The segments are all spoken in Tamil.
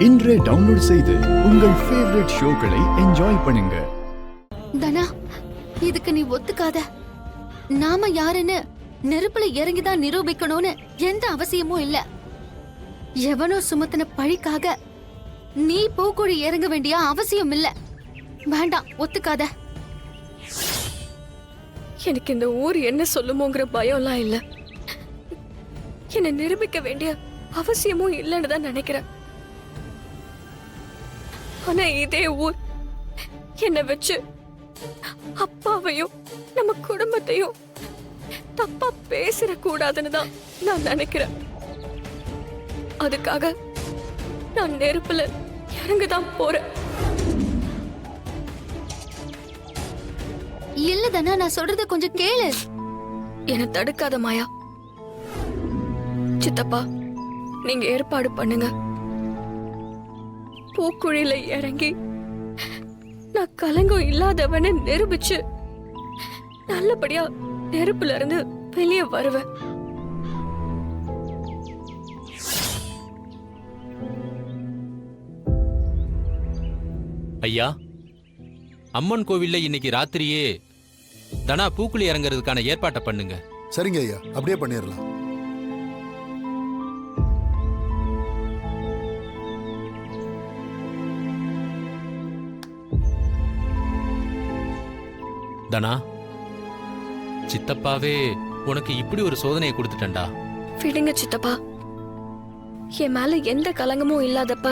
இன்றே டவுன்லோட் செய்து உங்கள் ஃபேவரட் ஷோக்களை என்ஜாய் பண்ணுங்க. தனா, இதுக்கு நீ ஒத்துக்காத. நாம யாருன்னு நெருப்புல இறங்கிதான் நிரூபிக்கணும்னு எந்த அவசியமும் இல்ல. எவனோ சுமத்தின பழிக்காக நீ பூக்குழி இறங்க வேண்டிய அவசியம் இல்ல. வேண்டாம், ஒத்துக்காத. எனக்கு இந்த ஊர் என்ன சொல்லுமோங்கிற பயம்லாம் இல்ல. என்னை நிரூபிக்க வேண்டிய அவசியமும் இல்லைன்னு தான் நினைக்கிறேன். ஆனா இதே ஊர் என்னை வச்சு அப்பாவையும் நம்ம குடும்பத்தையும் தப்பா பேசிட கூடாதுன்னு தான் நான் நினைக்கிறேன். அதுக்காக நான் நெருப்புல இறங்கதான் போறேன். இல்ல தானா, நான் சொல்றத கொஞ்சம் கேளு. என்னை தடுக்காத மாயா. சித்தப்பா, நீங்க ஏற்பாடு பண்ணுங்க. பூக்குழியில இறங்கி நான் கலங்கம் இல்லாதவன நிரூபிச்சு நல்லபடியா நெருப்புல இருந்து வெளியே வருவேன். ஐயா, அம்மன் கோவில்ல இன்னைக்கு ராத்திரியே தனா பூக்குழி இறங்குறதுக்கான ஏற்பாட்டை பண்ணுங்க. சரிங்க ஐயா, அப்படியே பண்ணிடலாம். தனா, சித்தப்பாவே உனக்கு இப்படி ஒரு சோதனையை கொடுத்துட்டா. விடுங்க சித்தப்பா. என் மேல எந்த கலங்கமும் இல்லாதப்ப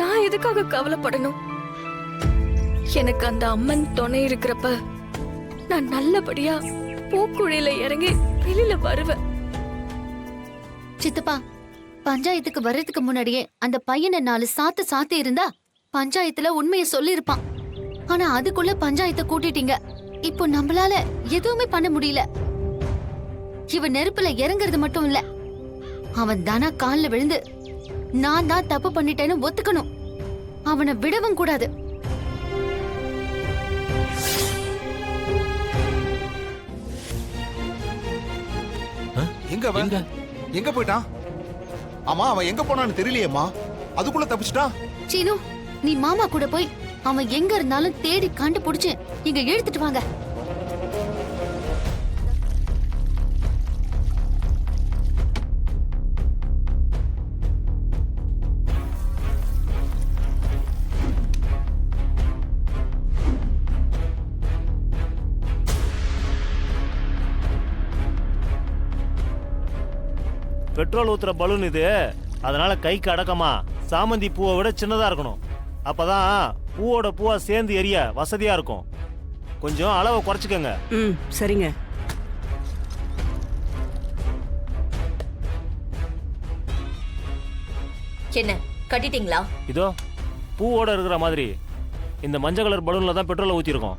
நான் எதுக்காக கவலைப்படணும்? எனக்கு அந்த அம்மன் துணை இருக்கிறப்ப நான் நல்லபடியா பூக்குழியில இறங்கி வெளியில வருவேன். சித்தப்பா, பஞ்சாயத்துக்கு வர்றதுக்கு முன்னாடியே அந்த பையனை 4 சாத்து இருந்தா பஞ்சாயத்துல உண்மையை சொல்லிருப்பான். ஆனா அதுக்குள்ள பஞ்சாயத்தை கூட்டிட்டீங்க. இப்போ நம்மளால எதுவுமே பண்ண முடியல. இவன் நெருப்புல இறங்குறது மட்டும் இல்ல, அவன் தானா கால்ல விழுந்து நான் தான் தப்பு பண்ணிட்டேன்னு ஒத்துக்கணும். அவனை விடவும் கூடாது. எங்க போயிட்டான்? ஆமா, அவன் எங்க போனான்னு தெரியலையேம்மா. அதுக்குள்ள தப்பிச்சிட்டான். சீனு, நீ மாமா கூட போய் அவன் எங்க இருந்தாலும் தேடி கண்டுபிடிச்சு இங்க இழுத்துட்டு வாங்க. பெட்ரோல் ஊத்துற பலூன் இது, அதனால கைக்கு அடக்கமா சாமந்தி பூவை விட சின்னதா இருக்கணும். அப்பதான் பூவோட பூவா சேர்ந்து எரிய வசதியா இருக்கும். கொஞ்சம் அளவை குறைச்சிக்கங்க. சரிங்க. என்ன கட்டிட்டீங்களா? இதோ பூவோட இருக்கிற மாதிரி இந்த மஞ்சள் கலர் பலூன்ல தான் பெட்ரோலை ஊத்திருக்கோம்.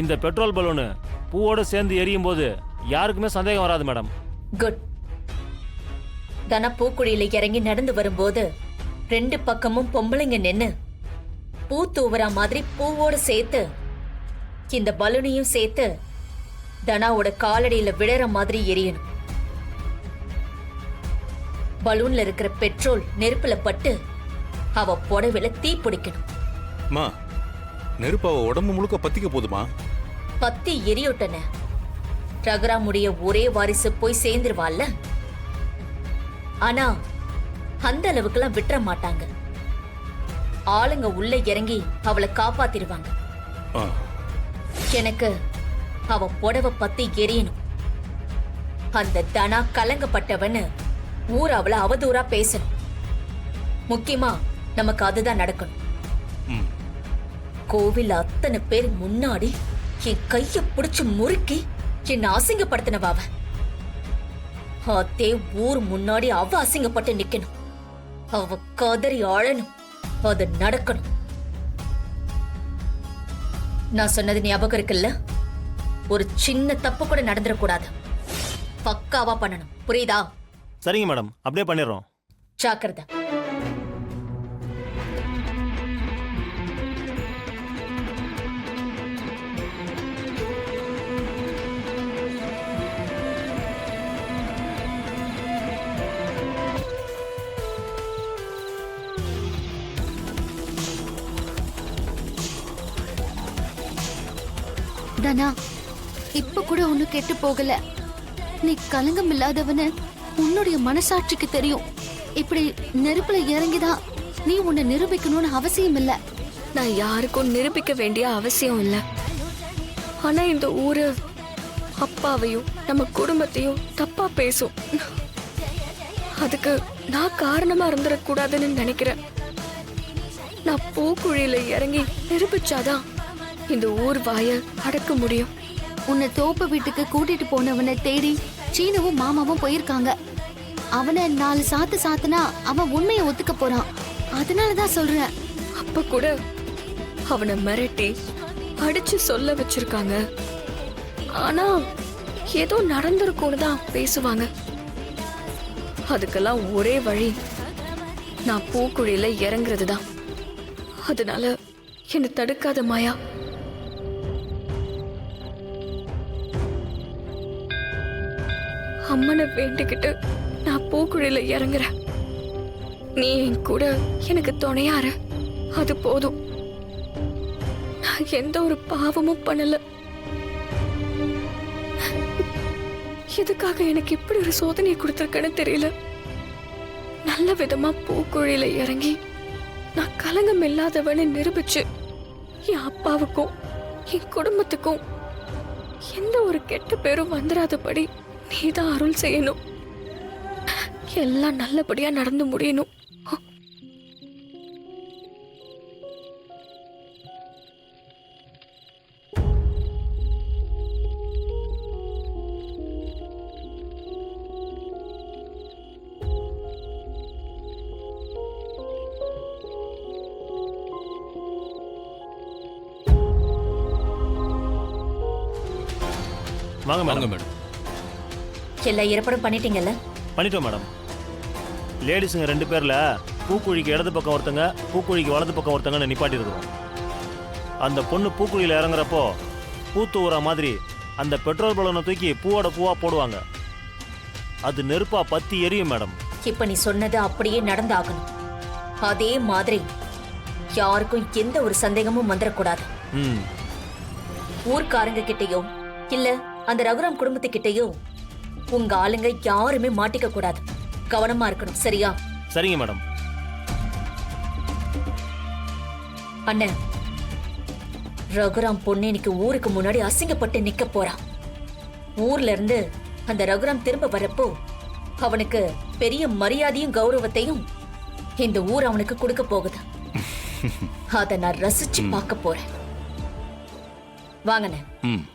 இந்த பெட்ரோல் பலூனு பூவோட சேர்ந்து எரியும் போது யாருக்குமே சந்தேகம் வராது மேடம். குட். தன பூக்குழியில இறங்கி நடந்து வரும்போது 2 பக்கமும் பொம்பளைங்க நின்னு பூ தூவுற மாதிரி பூவோட சேர்த்து இந்த பலூனையும் சேர்த்து தனாவோட காலடியில விழற மாதிரி எரியணும். பலூன்ல இருக்கிற பெட்ரோல் நெருப்புல பட்டு அவ புடவையில தீ பிடிக்கணும். நெருப்பு அவ உடம்பு முழுக்க பத்திக்க போதுமா? பத்தி எரியோட்டன ரகராமுடைய ஒரே வாரிசு போய் சேர்ந்துருவாள்ல. ஆனா அந்த அளவுக்குலாம் விட்டுற மாட்டாங்க. ஆளுங்க உள்ள இறங்கி அவளை காப்பாத்திடுவாங்க. எனக்கு அவ புடவை பத்தி எரியணும். அந்த தனா கலங்கப்பட்டவன்னு ஊர் அவளை அவதூறா பேசணும். முக்கியமா நமக்கு அதுதான் நடக்கணும். கோவில் அத்தனை பேர் முன்னாடி என் கைய பிடிச்சு முறுக்கி என்ன அசிங்கப்படுத்தினவாவ. அதே ஊர் முன்னாடி அவ அசிங்கப்பட்டு நிக்கணும். அவ கதறி ஆழணும். அது நடக்கணும். நான் சொன்னது ஞாபகம் இருக்குல்ல? ஒரு சின்ன தப்பு கூட நடந்துடக்கூடாது. பக்காவா பண்ணணும். புரியுதா? சரிங்க மேடம், அப்படியே பண்ணிடுறோம். ஜாக்கிரதை. தனா, இப்ப கூட ஒண்ணு கெட்டு போகல. நீ கலங்கம் இல்லாதவன்னு உன்னுடைய மனசாட்சிக்கு தெரியும். இப்படி நெருப்புல இறங்கிதான் நீ உன்னை நிரூபிக்கணும்னு அவசியம் இல்ல. நான் யாருக்கும் நிரூபிக்க வேண்டிய அவசியம் இல்ல. ஆனா இந்த ஊரு அப்பாவையும் நம்ம குடும்பத்தையும் தப்பா பேசும். அதுக்கு நான் காரணமா இருந்துடக்கூடாதுன்னு நினைக்கிறேன். நான் பூக்குழியில இறங்கி நிரூபிச்சாதான் இந்த ஊர் வாய அடக்க முடியும். உன்னை தோப்பு வீட்டுக்கு கூட்டிட்டு போனவனை தேடி சீனுவும் மாமாவும் போயிருக்காங்க. அவனை 4 சாத்து சாத்துனா அவன் உண்மையை ஒத்துக்க போறான். அதனாலதான் சொல்றேன். அப்ப கூட அவனை மிரட்டி அடிச்சு சொல்ல வச்சிருக்காங்க. ஆனா ஏதோ நடந்திருக்கும்னு தான் பேசுவாங்க. அதுக்கெல்லாம் ஒரே வழி நான் பூக்குழியில இறங்குறது தான். அதனால என்னை தடுக்காத மாயா. அம்மனை வேண்டிக்கிட்டு நான் பூக்குழியில இறங்குறேன். நீ என் கூட எனக்கு துணையாரு, அது போதும். நான் எந்த ஒரு பாவமும் பண்ணல. எதுக்காக எனக்கு இப்படி ஒரு சோதனையை கொடுத்திருக்கேன்னு தெரியல. நல்ல விதமா பூக்குழியில இறங்கி நான் கலங்கம் இல்லாதவன்னு நிரூபிச்சு என் அப்பாவுக்கும் என் குடும்பத்துக்கும் எந்த ஒரு கெட்ட பேரும் வந்துடாதபடி நீதான் அருள் செய்யணும். எல்லாம் நல்லபடியா நடந்து முடியணும். வாங்க வாங்க மேடம். மேடம். எல்லாம் ஏற்பாடு பண்ணிட்டீங்கல்ல? பண்ணிட்டோம் மேடம். லேடிஸுங்க 2 பேர்ல பூக்குழிக்கு இடது பக்கம் ஒருத்தங்க, பூக்குழிக்கு வலது பக்கம் ஒருத்தங்கன்னு நிப்பாட்டி இருக்கிறோம். அந்த பொண்ணு பூக்குழியில இறங்குறப்போ பூத்து ஊற மாதிரி அந்த பெட்ரோல் பலூனை தூக்கி பூவோட பூவா போடுவாங்க. அது நெருப்பா பத்தி எரியும் மேடம். இப்ப நீ சொன்னது அப்படியே நடந்தாகணும். அதே மாதிரி யாருக்கும் எந்த ஒரு சந்தேகமும் வந்துடக்கூடாது. ம். ஊர்க்காரங்க கிட்டயோ இல்ல அந்த ரகுராம் குடும்பத்துக்கிட்டயோ உங்க ஆளுங்க யாருமே மாட்டிக்க கூடாது. கவனமா இருக்கணும், சரியா? சரிங்க மேடம். அண்ணன், ரகுராம் பொண்ணு இன்னைக்கு ஊருக்கு முன்னாடி அசிங்கப்பட்டு நிக்க போறான். ஊர்ல இருந்து அந்த ரகுராம் திரும்ப வரப்போ அவனுக்கு பெரிய மரியாதையும் கௌரவத்தையும் இந்த ஊர் அவனுக்கு கொடுக்க போகுது. அத நான் ரசிச்சு பார்க்க போறேன். வாங்கண்ணே. ம்